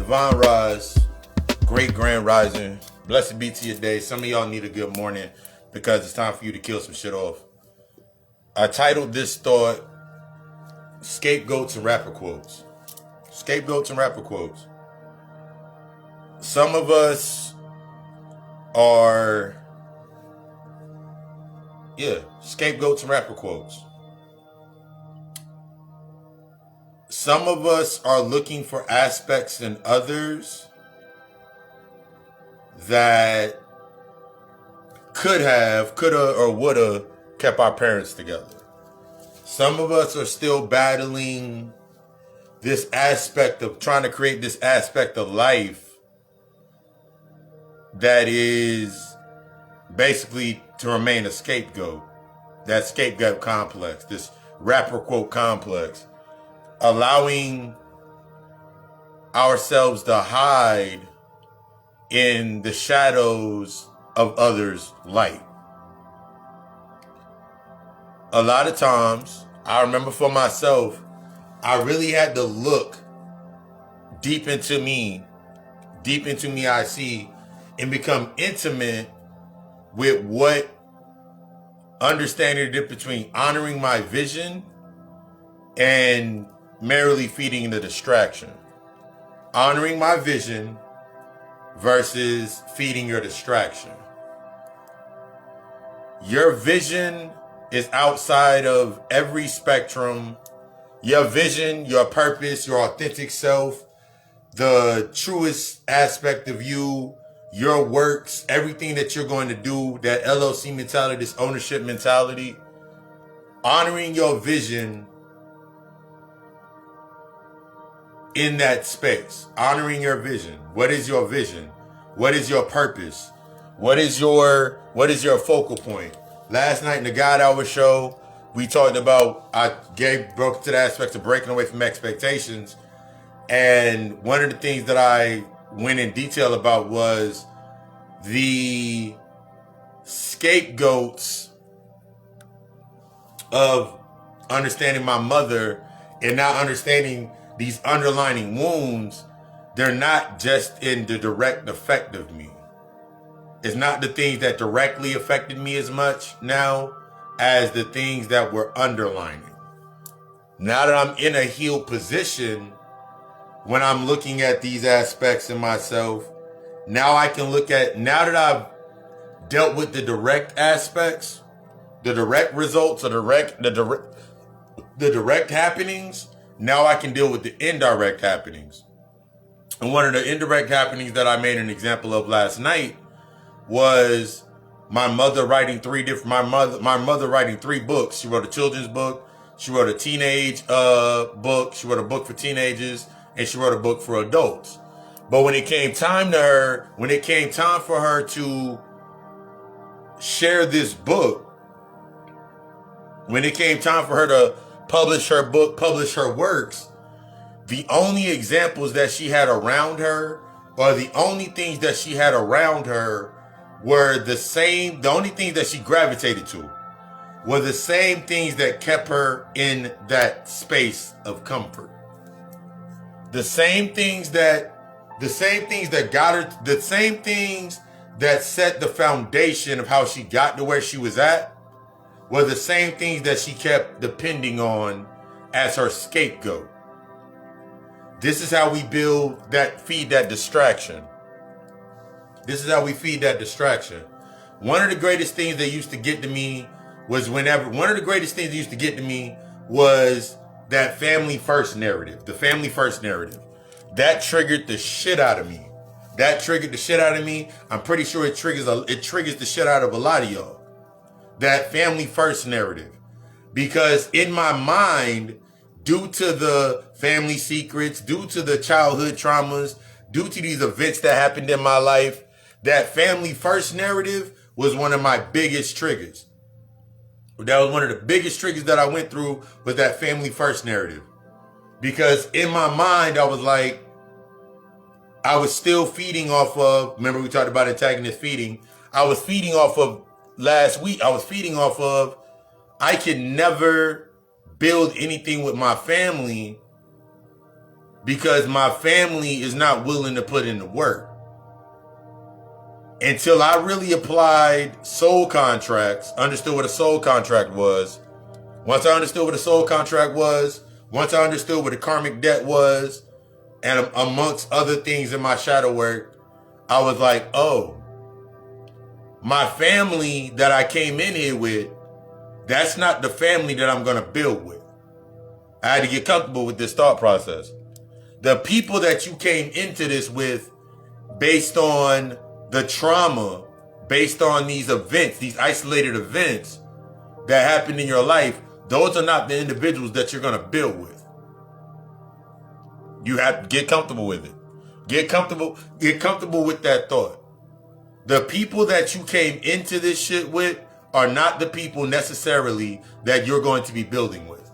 Divine Rise, Great Grand Rising. Blessed be to your day. Some of y'all need a good morning because it's time for you to kill some shit off. I titled this thought, Scapegoats and Rapper Quotes. Scapegoats and Rapper Quotes. Some of us are, scapegoats and rapper quotes. Some of us are looking for aspects in others that coulda, or woulda kept our parents together. Some of us are still battling this aspect of trying to create this aspect of life that is basically to remain a scapegoat. That scapegoat complex, this rapper quote complex, allowing ourselves to hide in the shadows of others' light. A lot of times, I remember for myself, I really had to look deep into me I see, and become intimate with what understanding the difference between honoring my vision and merely feeding the distraction. Honoring my vision versus feeding your distraction. Your vision is outside of every spectrum. Your vision, your purpose, your authentic self, the truest aspect of you, your works, everything that you're going to do, that LLC mentality, this ownership mentality, honoring your vision in that space, honoring your vision. What is your vision? What is your purpose? What is your focal point? Last night in the God Hour show, we talked about, broke to the aspects of breaking away from expectations. And one of the things that I went in detail about was the scapegoats of understanding my mother and not understanding these underlying wounds. They're not just in the direct effect of me. It's not the things that directly affected me as much now as the things that were underlining. Now that I'm in a healed position, when I'm looking at these aspects in myself, now I can look at, now that I've dealt with the direct aspects, the direct results, or the direct happenings, now I can deal with the indirect happenings. And one of the indirect happenings that I made an example of last night was my mother writing three books. She wrote a children's book, she wrote a teenage book, she wrote a book for teenagers, and she wrote a book for adults. But when it came time for her to share this book, when it came time for her to publish her book, publish her works, the only examples that she had around her, or the only things that she had around her, were the only things that she gravitated to were the same things that kept her in that space of comfort. The same things that got her, the same things that set the foundation of how she got to where she was at, were the same things that she kept depending on as her scapegoat. This is how we feed that distraction. This is how we feed that distraction. One of the greatest things that used to get to me was that family first narrative, the family first narrative. That triggered the shit out of me. I'm pretty sure it triggers the shit out of a lot of y'all. That family first narrative. Because in my mind, due to the family secrets, due to the childhood traumas, due to these events that happened in my life, that family first narrative was one of my biggest triggers. That was one of the biggest triggers that I went through, was that family first narrative. Because in my mind, I was still feeding off of, remember we talked about antagonist feeding. I was feeding off of I could never build anything with my family because my family is not willing to put in the work. Until I really applied soul contracts, understood what a soul contract was. Once I understood what a soul contract was, once I understood what a karmic debt was, and amongst other things in my shadow work, I was like, oh, my family that I came in here with, that's not the family that I'm going to build with. I had to get comfortable with this thought process. The people that you came into this with based on the trauma, based on these events, these isolated events that happened in your life, those are not the individuals that you're going to build with. You have to get comfortable with it. Get comfortable with that thought. The people that you came into this shit with are not the people necessarily that you're going to be building with.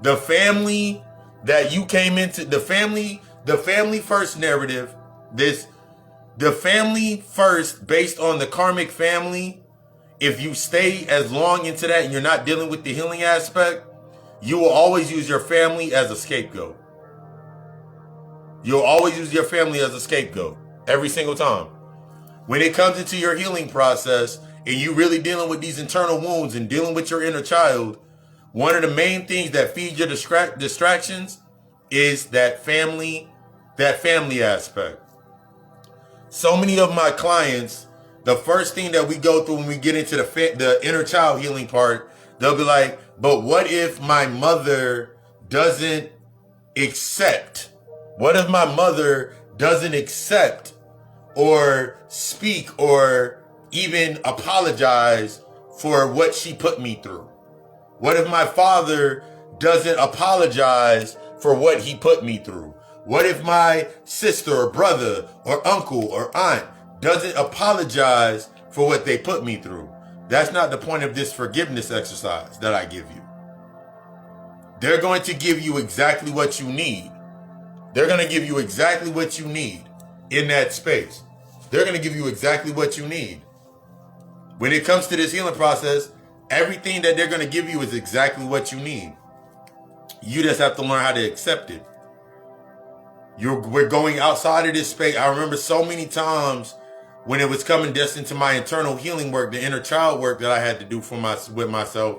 The family that you came into, the family first narrative, the family first based on the karmic family, if you stay as long into that and you're not dealing with the healing aspect, you will always use your family as a scapegoat. You'll always use your family as a scapegoat every single time. When it comes into your healing process and you really dealing with these internal wounds and dealing with your inner child, one of the main things that feed your distractions is that family aspect. So many of my clients, the first thing that we go through when we get into the inner child healing part, they'll be like, but what if my mother doesn't accept? What if my mother doesn't accept or speak or even apologize for what she put me through? What if my father doesn't apologize for what he put me through? What if my sister or brother or uncle or aunt doesn't apologize for what they put me through? That's not the point of this forgiveness exercise that I give you. They're going to give you exactly what you need. They're going to give you exactly what you need in that space. They're going to give you exactly what you need. When it comes to this healing process, everything that they're going to give you is exactly what you need. You just have to learn how to accept it. We're going outside of this space. I remember so many times when it was coming just into my internal healing work, the inner child work that I had to do with myself,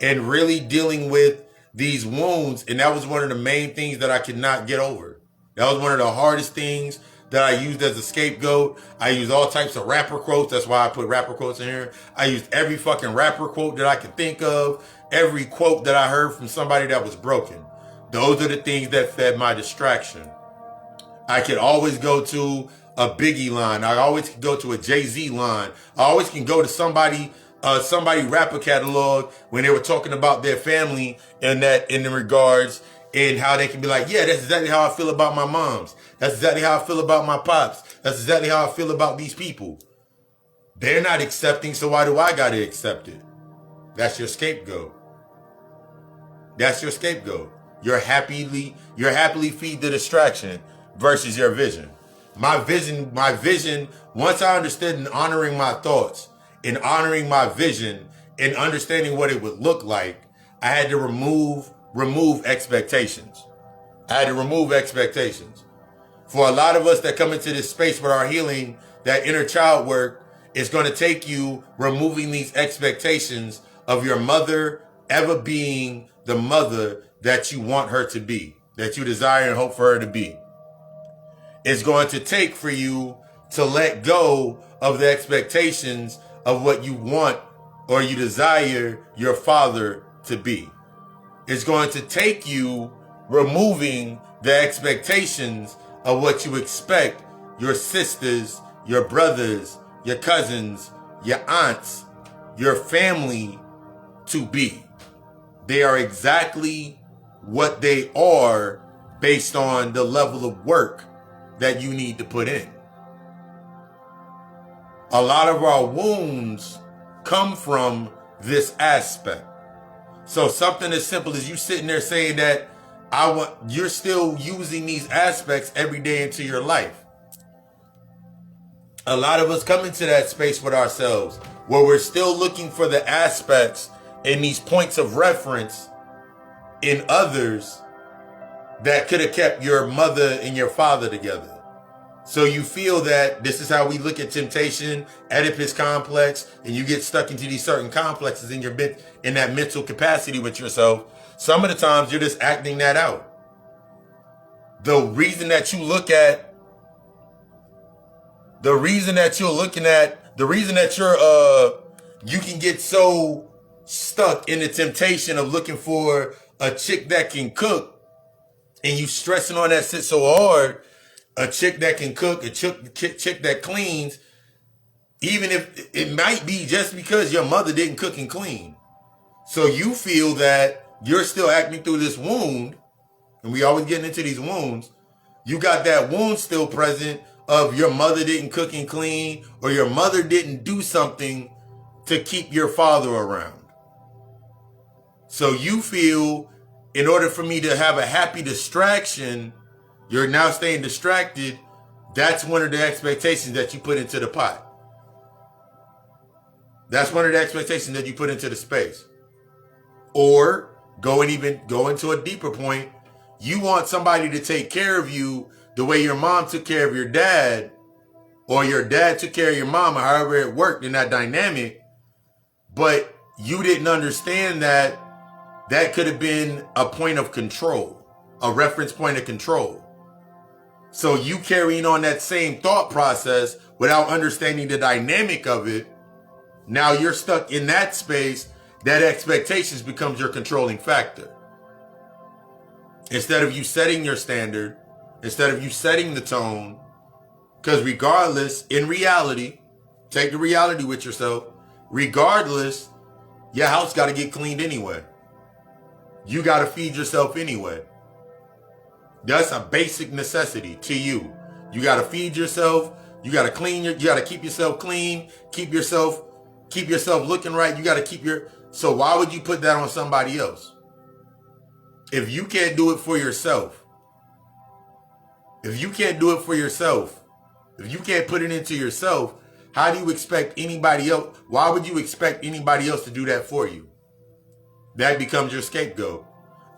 and really dealing with these wounds. And that was one of the main things that I could not get over. That was one of the hardest things that I used as a scapegoat. I used all types of rapper quotes. That's why I put rapper quotes in here. I used every fucking rapper quote that I could think of. Every quote that I heard from somebody that was broken. Those are the things that fed my distraction. I could always go to a Biggie line. I always can go to a Jay-Z line. I always can go to somebody rapper catalog when they were talking about their family and that in the regards and how they can be like, yeah, that's exactly how I feel about my moms. That's exactly how I feel about my pops. That's exactly how I feel about these people. They're not accepting, so why do I gotta accept it? That's your scapegoat. That's your scapegoat. You're happily feed the distraction versus your vision. My vision, once I understood in honoring my thoughts, in honoring my vision, in understanding what it would look like, I had to remove expectations. I had to remove expectations. For a lot of us that come into this space with our healing, that inner child work, it's going to take you removing these expectations of your mother ever being the mother that you want her to be, that you desire and hope for her to be. It's going to take for you to let go of the expectations of what you want or you desire your father to be. It's going to take you removing the expectations of what you expect your sisters, your brothers, your cousins, your aunts, your family to be. They are exactly what they are based on the level of work that you need to put in. A lot of our wounds come from this aspect. So something as simple as you sitting there saying that you're still using these aspects every day into your life. A lot of us come into that space with ourselves where we're still looking for the aspects and these points of reference in others that could have kept your mother and your father together. So you feel that this is how we look at temptation, Oedipus complex, and you get stuck into these certain complexes in that mental capacity with yourself. Some of the times you're just acting that out. The reason that you're you can get so stuck in the temptation of looking for a chick that can cook, and you stressing on that shit so hard, a chick that can cook, a chick that cleans, even if it might be just because your mother didn't cook and clean. So you feel that you're still acting through this wound, and we always getting into these wounds. You got that wound still present of your mother didn't cook and clean, or your mother didn't do something to keep your father around. So you feel, in order for me to have a happy distraction, you're now staying distracted. That's one of the expectations that you put into the pot. That's one of the expectations that you put into the space. Or go into a deeper point. You want somebody to take care of you the way your mom took care of your dad, or your dad took care of your mom, or however it worked in that dynamic. But you didn't understand that that could have been a point of control, a reference point of control. So you carrying on that same thought process without understanding the dynamic of it. Now you're stuck in that space. That expectations becomes your controlling factor. Instead of you setting your standard, instead of you setting the tone, because regardless, in reality, take the reality with yourself, regardless, your house got to get cleaned anyway. You got to feed yourself anyway. That's a basic necessity to you. You got to feed yourself. You got to you got to keep yourself clean, keep yourself looking right. You got to so why would you put that on somebody else? If you can't do it for yourself, if you can't do it for yourself, if you can't put it into yourself, how do you expect anybody else? Why would you expect anybody else to do that for you? That becomes your scapegoat.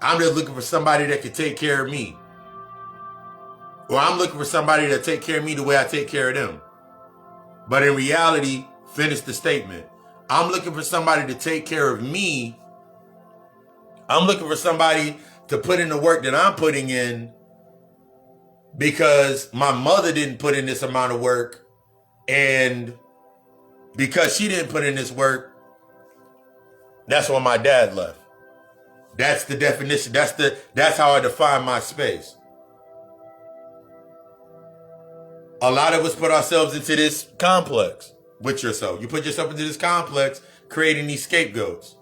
I'm just looking for somebody that can take care of me. Or I'm looking for somebody to take care of me the way I take care of them. But in reality, finish the statement. I'm looking for somebody to take care of me. I'm looking for somebody to put in the work that I'm putting in, because my mother didn't put in this amount of work, and because she didn't put in this work, that's why my dad left. That's the definition. That's how I define my space. A lot of us put ourselves into this complex with yourself. You put yourself into this complex, creating these scapegoats.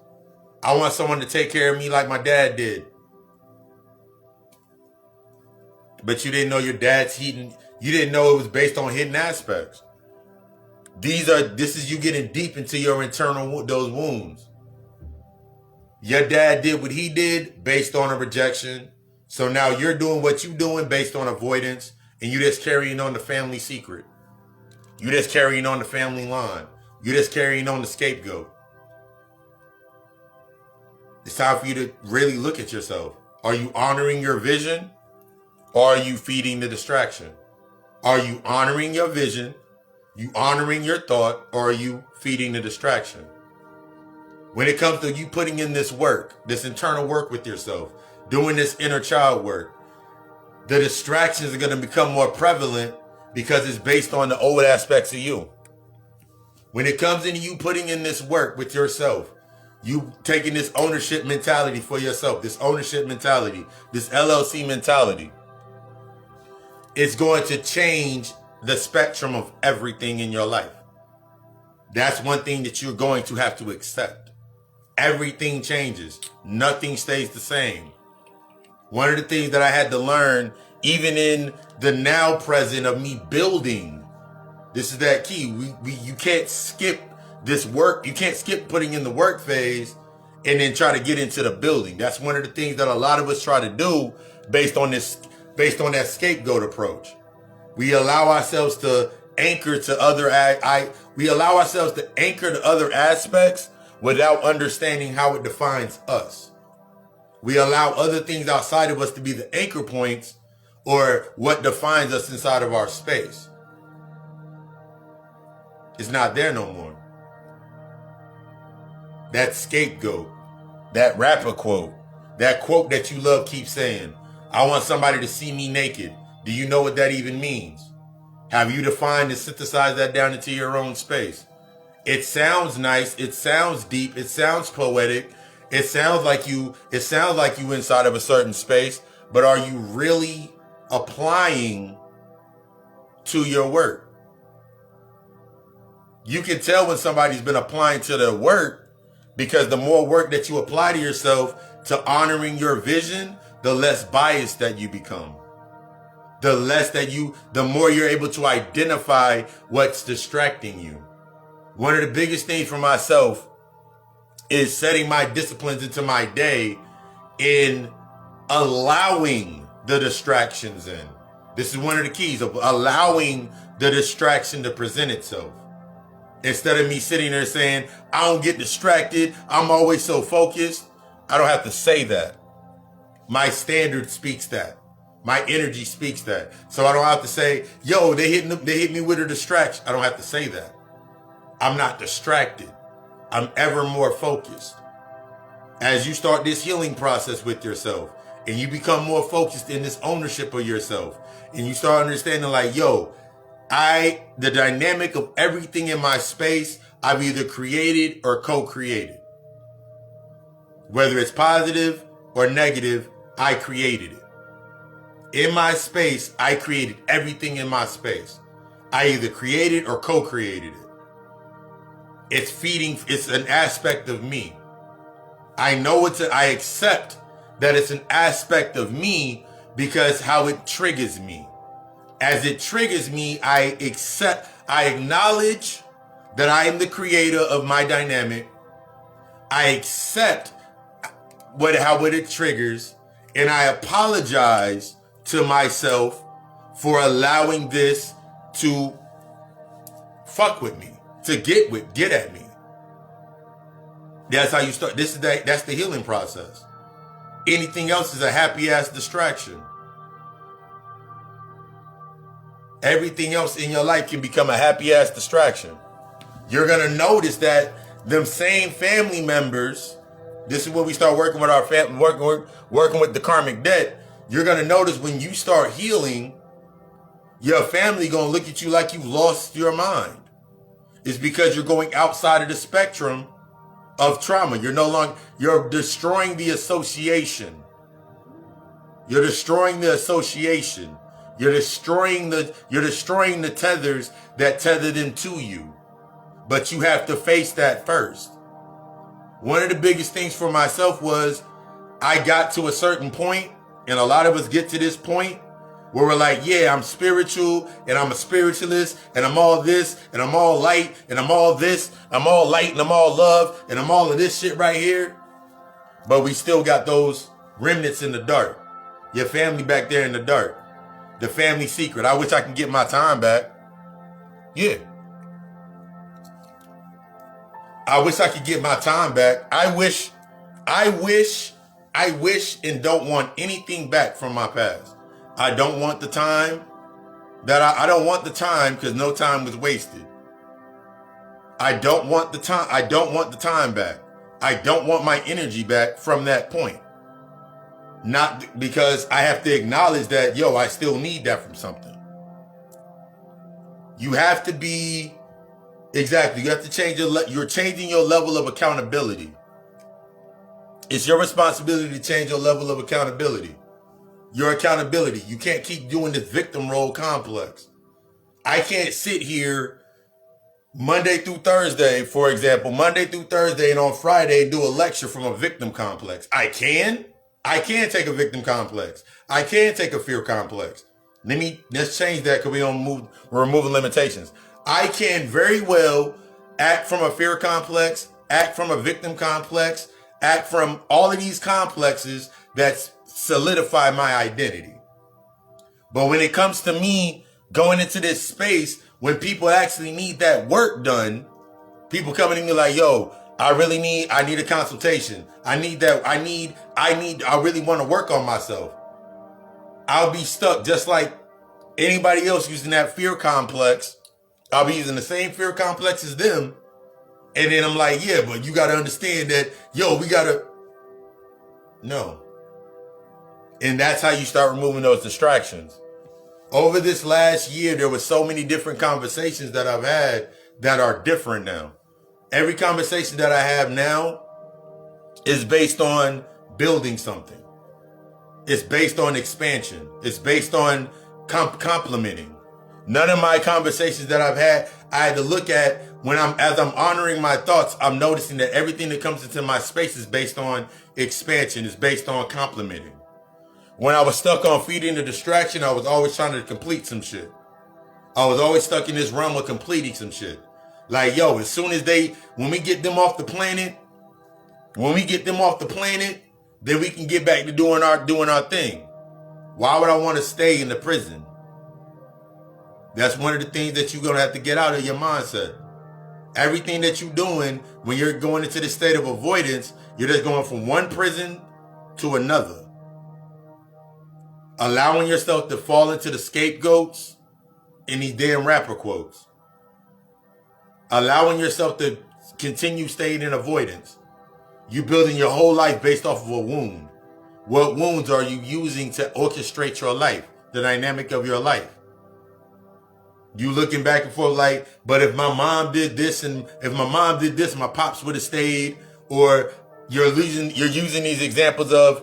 I want someone to take care of me like my dad did. But you didn't know your dad's hidden. You didn't know it was based on hidden aspects. This is you getting deep into your internal, those wounds. Your dad did what he did based on a rejection. So now you're doing what you're doing based on avoidance, and you're just carrying on the family secret. You're just carrying on the family line. You're just carrying on the scapegoat. It's time for you to really look at yourself. Are you honoring your vision, or are you feeding the distraction? Are you honoring your vision? You honoring your thought, or are you feeding the distraction? When it comes to you putting in this work, this internal work with yourself, doing this inner child work, the distractions are going to become more prevalent because it's based on the old aspects of you. When it comes into you putting in this work with yourself, you taking this ownership mentality for yourself, this ownership mentality, this LLC mentality, it's going to change the spectrum of everything in your life. That's one thing that you're going to have to accept. Everything changes. Nothing stays the same. One of the things that I had to learn, even in the now present of me building, this is that key. You can't skip this work. You can't skip putting in the work phase and then try to get into the building. That's one of the things that a lot of us try to do based on that scapegoat approach. We allow ourselves to anchor to other aspects without understanding how it defines us. We allow other things outside of us to be the anchor points or what defines us inside of our space. It's not there no more. That scapegoat, that rapper quote, that quote that you love keep saying, I want somebody to see me naked. Do you know what that even means? Have you defined and synthesized that down into your own space? It sounds nice. It sounds deep. It sounds poetic. It sounds like you inside of a certain space, but are you really applying to your work? You can tell when somebody's been applying to their work because the more work that you apply to yourself to honoring your vision, the less biased that you become. The more you're able to identify what's distracting you. One of the biggest things for myself is setting my disciplines into my day in allowing the distractions in. This is one of the keys of allowing the distraction to present itself. Instead of me sitting there saying, I don't get distracted, I'm always so focused. I don't have to say that. My standard speaks that. My energy speaks that. So I don't have to say, yo, they hit me with a distraction. I don't have to say that. I'm not distracted. I'm ever more focused. As you start this healing process with yourself and you become more focused in this ownership of yourself and you start understanding like, yo, the dynamic of everything in my space, I've either created or co-created. Whether it's positive or negative, I created it. In my space, I created everything in my space. I either created or co-created it. It's an aspect of me. I accept that it's an aspect of me because how it triggers me. As it triggers me, I acknowledge that I am the creator of my dynamic. I accept how it triggers, and I apologize to myself for allowing this to fuck with me, to get at me. That's how you start. That's the healing process. Anything else is a happy ass distraction. Everything else in your life can become a happy ass distraction. You're gonna notice that them same family members, this is when we start working with our family, working with the karmic debt. You're gonna notice when you start healing, your family gonna look at you like you've lost your mind. It's because you're going outside of the spectrum of trauma. You're destroying the association. You're destroying the association. You're destroying the tethers that tether them to you. But you have to face that first. One of the biggest things for myself was I got to a certain point, and a lot of us get to this point where we're like, yeah, I'm spiritual and I'm a spiritualist and I'm all this and I'm all light and I'm all this, I'm all light and I'm all love and I'm all of this shit right here. But we still got those remnants in the dark. Your family back there in the dark. The family secret. I wish I could get my time back. Yeah. I wish I could get my time back. I wish and don't want anything back from my past. I don't want the time I don't want the time because no time was wasted. I don't want the time. I don't want the time back. I don't want my energy back from that point. Not because I have to acknowledge that, yo, I still need that from something. You have to be, exactly, you have to change you're changing your level of accountability. It's your responsibility to change your level of accountability. Your accountability. You can't keep doing this victim role complex. I can't sit here Monday through Thursday, for example, Monday through Thursday and on Friday do a lecture from a victim complex. I can take a victim complex. I can take a fear complex. Let's change that because we're removing limitations. I can very well act from a fear complex, act from a victim complex, act from all of these complexes that solidify my identity. But when it comes to me going into this space, when people actually need that work done, people coming to me like, yo, I need a consultation. I really want to work on myself. I'll be stuck just like anybody else using that fear complex. I'll be using the same fear complex as them. And then I'm like, yeah, but you got to understand that, no. And that's how you start removing those distractions. Over this last year, there were so many different conversations that I've had that are different now. Every conversation that I have now is based on building something. It's based on expansion. It's based on complementing. None of my conversations that I've had, I had to look at as I'm honoring my thoughts, I'm noticing that everything that comes into my space is based on expansion, is based on complementing. When I was stuck on feeding the distraction, I was always trying to complete some shit. I was always stuck in this realm of completing some shit. Like, as soon as when we get them off the planet, then we can get back to doing our thing. Why would I want to stay in the prison? That's one of the things that you're going to have to get out of your mindset. Everything that you're doing when you're going into this state of avoidance, you're just going from one prison to another. Allowing yourself to fall into the scapegoats and these damn rapper quotes. Allowing yourself to continue staying in avoidance. You building your whole life based off of a wound. What wounds are you using to orchestrate your life? The dynamic of your life. You looking back and forth like, but if my mom did this and if my mom did this, my pops would have stayed. Or you're using these examples of,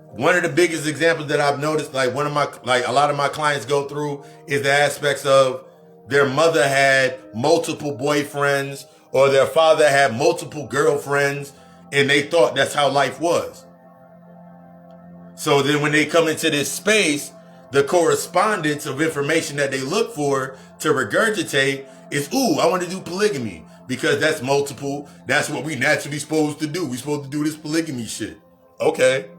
one of the biggest examples that I've noticed, a lot of my clients go through is the aspects of their mother had multiple boyfriends or their father had multiple girlfriends and they thought that's how life was. So then when they come into this space, the correspondence of information that they look for to regurgitate is, I want to do polygamy because that's multiple. That's what we naturally supposed to do. We supposed to do this polygamy shit. Okay.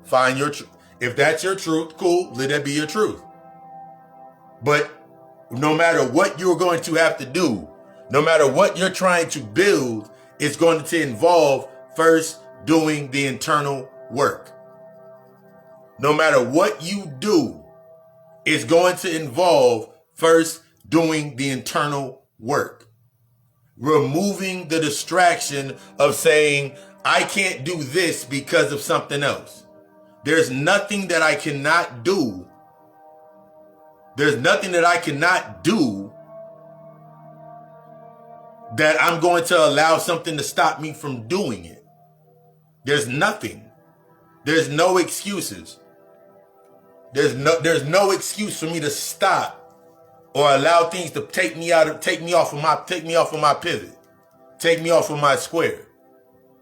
Find your truth. If that's your truth, cool, let that be your truth. But no matter what you're going to have to do, no matter what you're trying to build, it's going to involve first doing the internal work. No matter what you do, it's going to involve first doing the internal work. Removing the distraction of saying, I can't do this because of something else. There's nothing that I cannot do. There's nothing that I cannot do that I'm going to allow something to stop me from doing it. There's nothing. There's no excuses. There's no excuse for me to stop or allow things to take me off of my pivot, take me off of my square.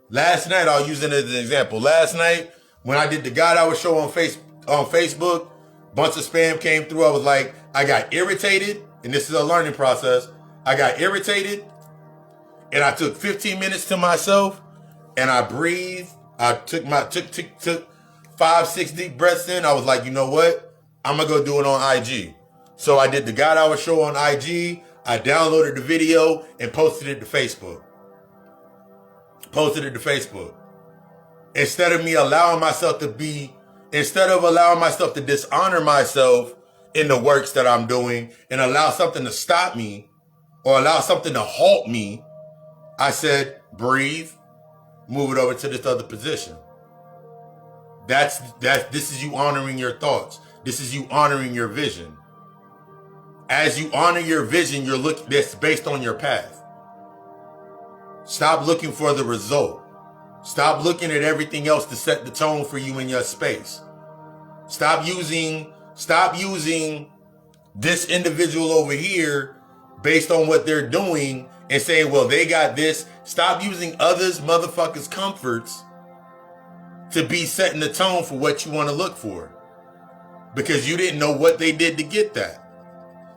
Last night, I'll use it as an example. Last night, when I did the God Hour show on Facebook, bunch of spam came through. I was like, I got irritated, and this is a learning process. I got irritated, and I took 15 minutes to myself, and I breathed. I took 5-6 deep breaths in. I was like, you know what? I'm gonna go do it on IG. So I did the God Hour show on IG. I downloaded the video and posted it to Facebook. Instead of allowing myself to dishonor myself in the works that I'm doing and allow something to stop me or allow something to halt me, I said, breathe, move it over to this other position. This is you honoring your thoughts. This is you honoring your vision. As you honor your vision, that's based on your path. Stop looking for the result. Stop looking at everything else to set the tone for you in your space. Stop using this individual over here based on what they're doing and saying, well, they got this. Stop using others' motherfuckers' comforts to be setting the tone for what you want to look for. Because you didn't know what they did to get that.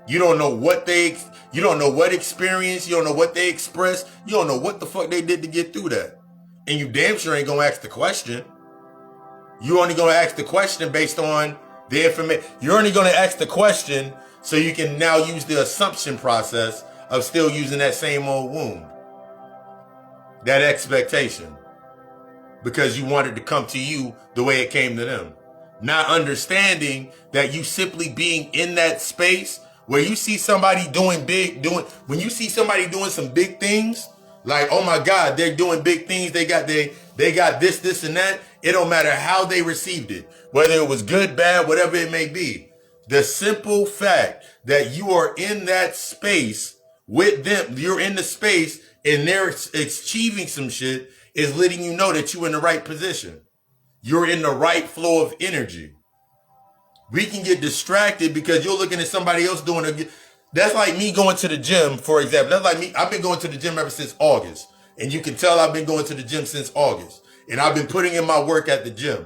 You don't know what experience, you don't know what they expressed, you don't know what the fuck they did to get through that. And you damn sure ain't gonna ask the question. You only gonna ask the question based on the information. You're only gonna ask the question so you can now use the assumption process of still using that same old wound. that expectation because you wanted to come to you the way it came to them. Not understanding that you simply being in that space where you see somebody when you see somebody doing some big things, like, oh my God, they're doing big things. They got this, and that. It don't matter how they received it, whether it was good, bad, whatever it may be. The simple fact that you are in that space with them, you're in the space and they're achieving some shit is letting you know that you're in the right position. You're in the right flow of energy. We can get distracted because you're looking at somebody else doing it. That's like me going to the gym, for example. That's like me. I've been going to the gym ever since August. And you can tell I've been going to the gym since August. And I've been putting in my work at the gym.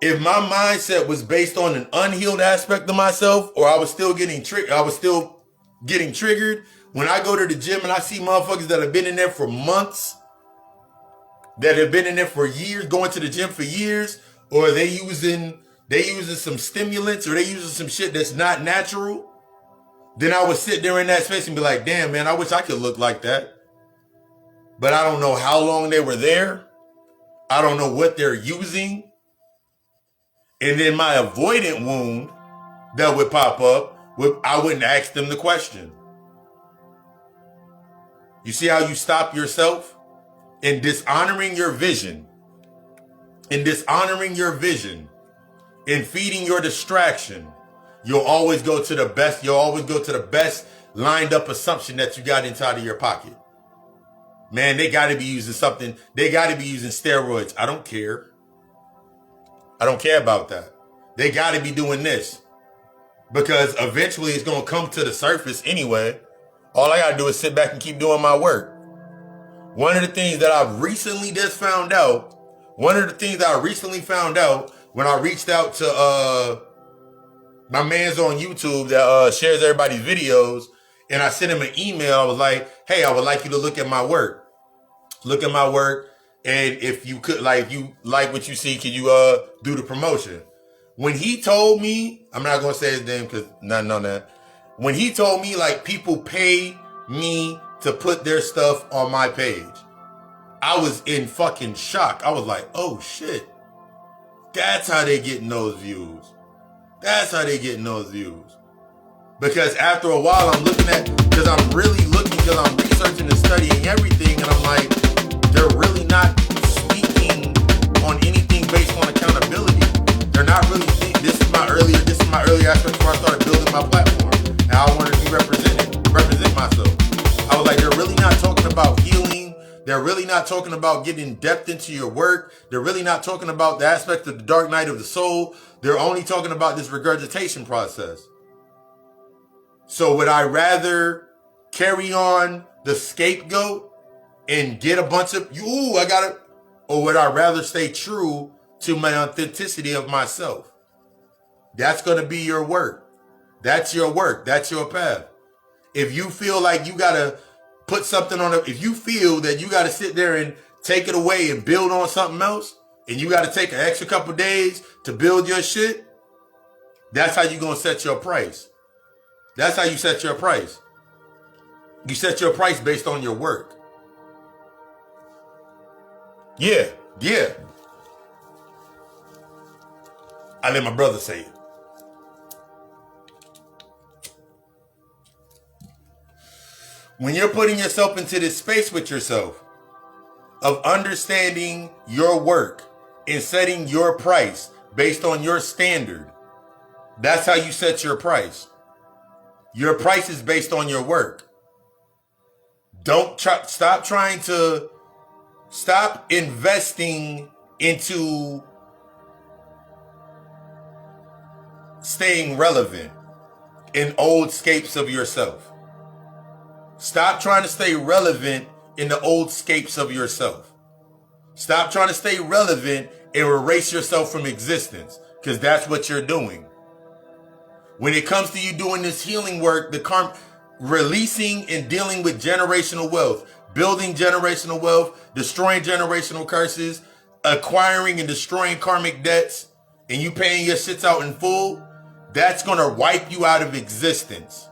If my mindset was based on an unhealed aspect of myself, or I was still getting triggered, when I go to the gym and I see motherfuckers that have been in there for months, that have been in there for years, going to the gym for years, or they using some stimulants, or they using some shit that's not natural, then I would sit there in that space and be like, damn, man, I wish I could look like that. But I don't know how long they were there. I don't know what they're using. And then my avoidant wound that would pop up, I wouldn't ask them the question. You see how you stop yourself in dishonoring your vision, in feeding your distraction. You'll always go to the best lined up assumption that you got inside of your pocket. Man, they got to be using something. They got to be using steroids. I don't care. I don't care about that. They got to be doing this because eventually it's going to come to the surface anyway. All I got to do is sit back and keep doing my work. One of the things that I recently found out when I reached out to my man's on YouTube that shares everybody's videos, and I sent him an email. I was like, hey, I would like you to look at my work. And if you could, like, if you like what you see, can you do the promotion? When he told me, I'm not going to say his name because nothing on that. When he told me, like, people pay me to put their stuff on my page, I was in fucking shock. I was like, oh shit. That's how they getting those views. Because after a while I'm because I'm researching and studying everything, and I'm like, they're really not speaking on anything based on accountability. They're not really this is my earlier aspect before I started building my platform. And I wanted to be represent myself. I was like, they're really not talking about healing. They're really not talking about getting depth into your work. They're really not talking about the aspect of the dark night of the soul. They're only talking about this regurgitation process. So would I rather carry on the scapegoat and get a bunch of, or would I rather stay true to my authenticity of myself? That's going to be your work. That's your work. That's your path. If you feel like you got to put something on it, if you feel that you got to sit there and take it away and build on something else, and you got to take an extra couple days to build your shit, that's how you're going to set your price. That's how you set your price. You set your price based on your work. Yeah. I let my brother say it. When you're putting yourself into this space with yourself of understanding your work and setting your price based on your standard, that's how you set your price. Your price is based on your work. Stop investing into staying relevant in old scapes of yourself. Stop trying to stay relevant in the old scapes of yourself. Stop trying to stay relevant and erase yourself from existence, because that's what you're doing. When it comes to you doing this healing work, releasing and dealing with generational wealth, building generational wealth, destroying generational curses, acquiring and destroying karmic debts, and you paying your shits out in full, that's going to wipe you out of existence.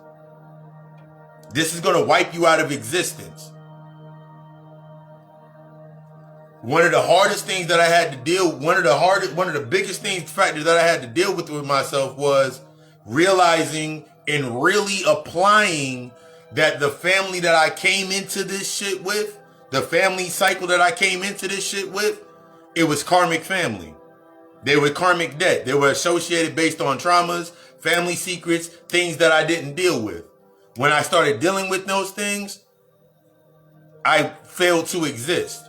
This is going to wipe you out of existence. one of the hardest things that I had to deal, one of the biggest factors that I had to deal with myself was realizing and really applying that the family that I came into this shit with, the family cycle that I came into this shit with, it was karmic family. They were karmic debt. They were associated based on traumas, family secrets, things that I didn't deal with. When I started dealing with those things, I failed to exist.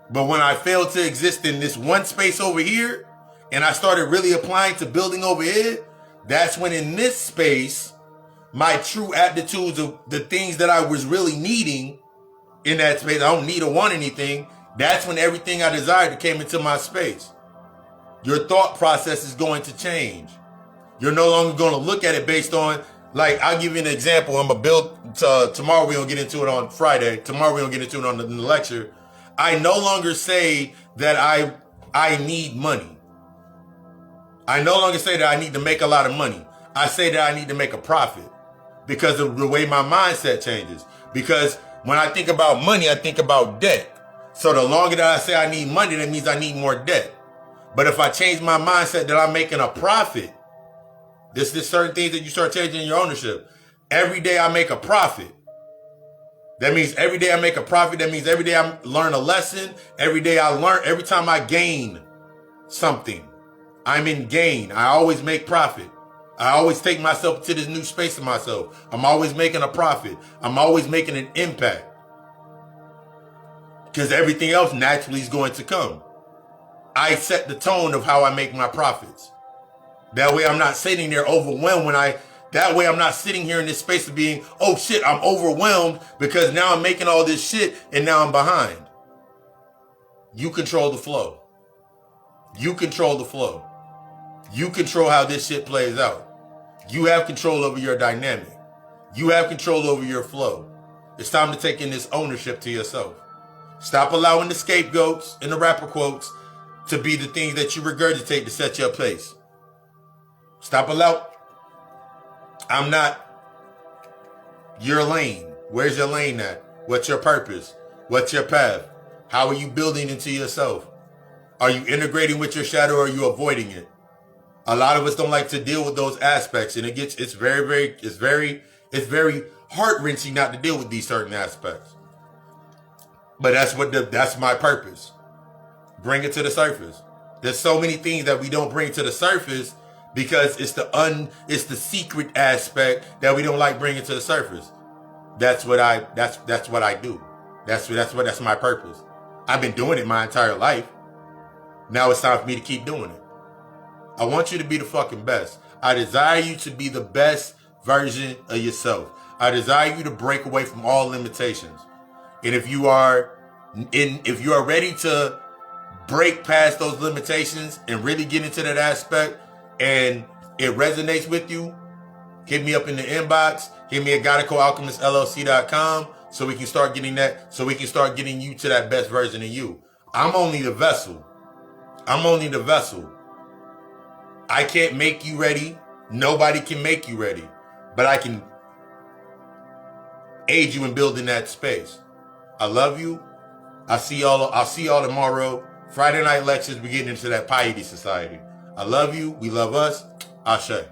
But when I failed to exist in this one space over here, and I started really applying to building over here, that's when in this space, my true aptitudes of the things that I was really needing in that space, I don't need or want anything, that's when everything I desired came into my space. Your thought process is going to change. You're no longer going to look at it based on, like, I'll give you an example. I'm going to build, tomorrow we're going to get into it on Friday. Tomorrow we're going to get into it on the lecture. I no longer say that I need money. I no longer say that I need to make a lot of money. I say that I need to make a profit because of the way my mindset changes. Because when I think about money, I think about debt. So the longer that I say I need money, that means I need more debt. But if I change my mindset that I'm making a profit, there's certain things that you start changing in your ownership. Every day I make a profit. That means every day I make a profit. That means every day I learn a lesson. Every day I learn, every time I gain something, I'm in gain. I always make profit. I always take myself to this new space of myself. I'm always making a profit. I'm always making an impact. Because everything else naturally is going to come. I set the tone of how I make my profits. That way I'm not sitting there overwhelmed that way I'm not sitting here in this space of being, oh shit, I'm overwhelmed because now I'm making all this shit and now I'm behind. You control the flow. You control the flow. You control how this shit plays out. You have control over your dynamic. You have control over your flow. It's time to take in this ownership to yourself. Stop allowing the scapegoats and the rapper quotes to be the things that you regurgitate to set your place. Stop allowing. I'm not your lane. Where's your lane at? What's your purpose? What's your path? How are you building into yourself? Are you integrating with your shadow or are you avoiding it? A lot of us don't like to deal with those aspects, and it's very heart-wrenching not to deal with these certain aspects. But that's my purpose. Bring it to the surface. There's so many things that we don't bring to the surface because it's the secret aspect that we don't like bringing to the surface. That's what I do. That's my purpose. I've been doing it my entire life. Now it's time for me to keep doing it. I want you to be the fucking best. I desire you to be the best version of yourself. I desire you to break away from all limitations. And if you are ready to break past those limitations and really get into that aspect and it resonates with you, hit me up in the inbox. Hit me at GottaCoAlchemistLLC.com so we can start getting that, so we can start getting you to that best version of you. I'm only the vessel. I can't make you ready. Nobody can make you ready. But I can aid you in building that space. I love you. I'll see y'all tomorrow. Friday night lectures, we're getting into that piety society. I love you. We love us. Ashe.